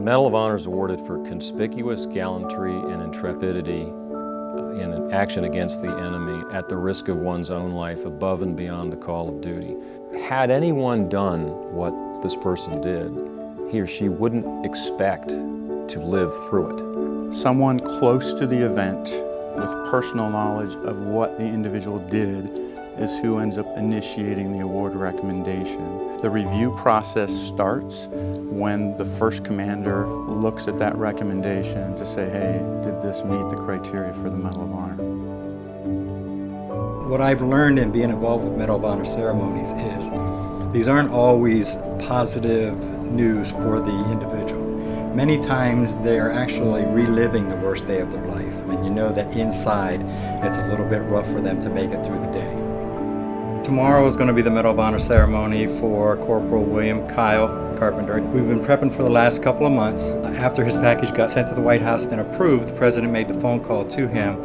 Medal of Honor is awarded for conspicuous gallantry and intrepidity in an action against the enemy at the risk of one's own life above and beyond the call of duty. Had anyone done what this person did, he or she wouldn't expect to live through it. Someone close to the event with personal knowledge of what the individual did is who ends up initiating the award recommendation. The review process starts when the first commander looks at that recommendation to say, hey, did this meet the criteria for the Medal of Honor? What I've learned in being involved with Medal of Honor ceremonies is these aren't always positive news for the individual. Many times they are actually reliving the worst day of their life, and you know that inside it's a little bit rough for them to make it through the day. Tomorrow is going to be the Medal of Honor ceremony for Corporal William Kyle Carpenter. We've been prepping for the last couple of months. After his package got sent to the White House and approved, the President made the phone call to him.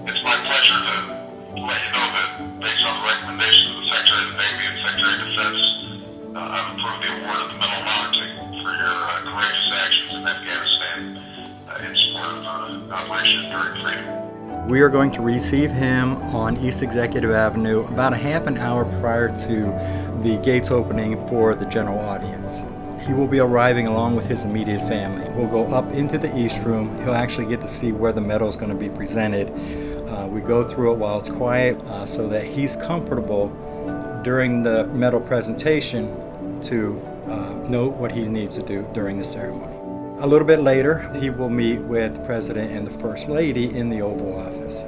It's my pleasure to let you know that based on the recommendation of the Secretary of the Navy and Secretary of Defense, I've approved the award of the Medal of Honor for your courageous actions in Afghanistan in support of Operation Enduring Freedom. We are going to receive him on East Executive Avenue about a half an hour prior to the gates opening for the general audience. He will be arriving along with his immediate family. We'll go up into the East Room. He'll actually get to see where the medal is going to be presented. We go through it while it's quiet so that he's comfortable during the medal presentation to know what he needs to do during the ceremony. A little bit later, he will meet with the President and the First Lady in the Oval Office.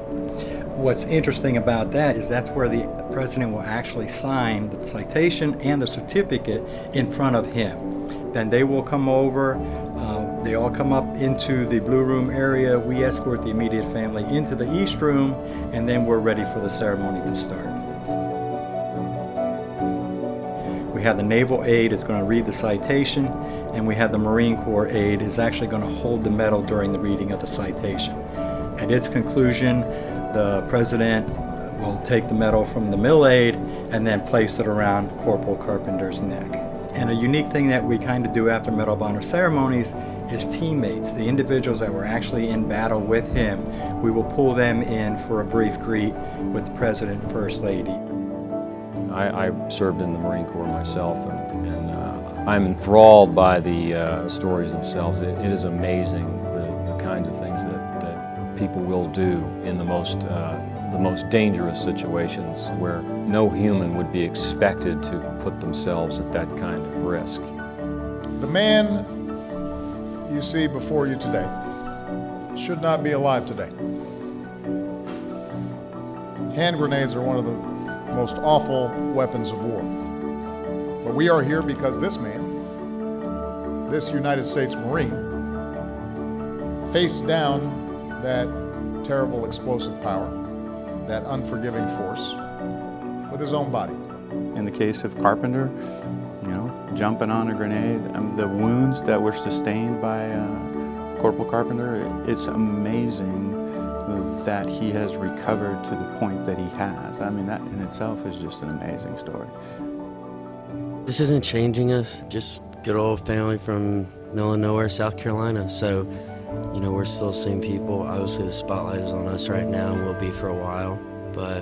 What's interesting about that is that's where the President will actually sign the citation and the certificate in front of him. Then they will come over, they all come up into the Blue Room area, we escort the immediate family into the East Room, and then we're ready for the ceremony to start. We have the Naval aide is going to read the citation, and we have the Marine Corps aide is actually going to hold the medal during the reading of the citation. At its conclusion, the President will take the medal from the mill aide and then place it around Corporal Carpenter's neck. And a unique thing that we kind of do after Medal of Honor ceremonies is teammates, the individuals that were actually in battle with him, we will pull them in for a brief greet with the President and First Lady. I served in the Marine Corps myself, and I'm enthralled by the stories themselves. It is amazing the kinds of things that people will do in the most dangerous situations where no human would be expected to put themselves at that kind of risk. The man you see before you today should not be alive today. Hand grenades are one of the most awful weapons of war. But we are here because this man, this United States Marine, faced down that terrible explosive power, that unforgiving force, with his own body. In the case of Carpenter, jumping on a grenade, the wounds that were sustained by Corporal Carpenter, it's amazing that he has recovered to the point that he has. I mean, that in itself is just an amazing story. This isn't changing us, just good old family from middle of nowhere, South Carolina. So, we're still the same people. Obviously the spotlight is on us right now and will be for a while. But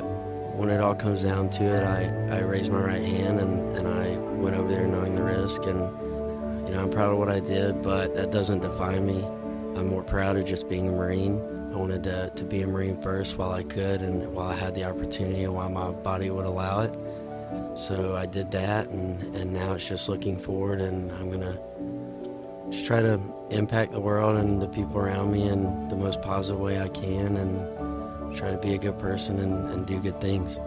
when it all comes down to it, I raised my right hand and I went over there knowing the risk. And, I'm proud of what I did, but that doesn't define me. I'm more proud of just being a Marine. I wanted to be a Marine first while I could and while I had the opportunity and while my body would allow it. So I did that, and now it's just looking forward, and I'm going to just try to impact the world and the people around me in the most positive way I can and try to be a good person and do good things.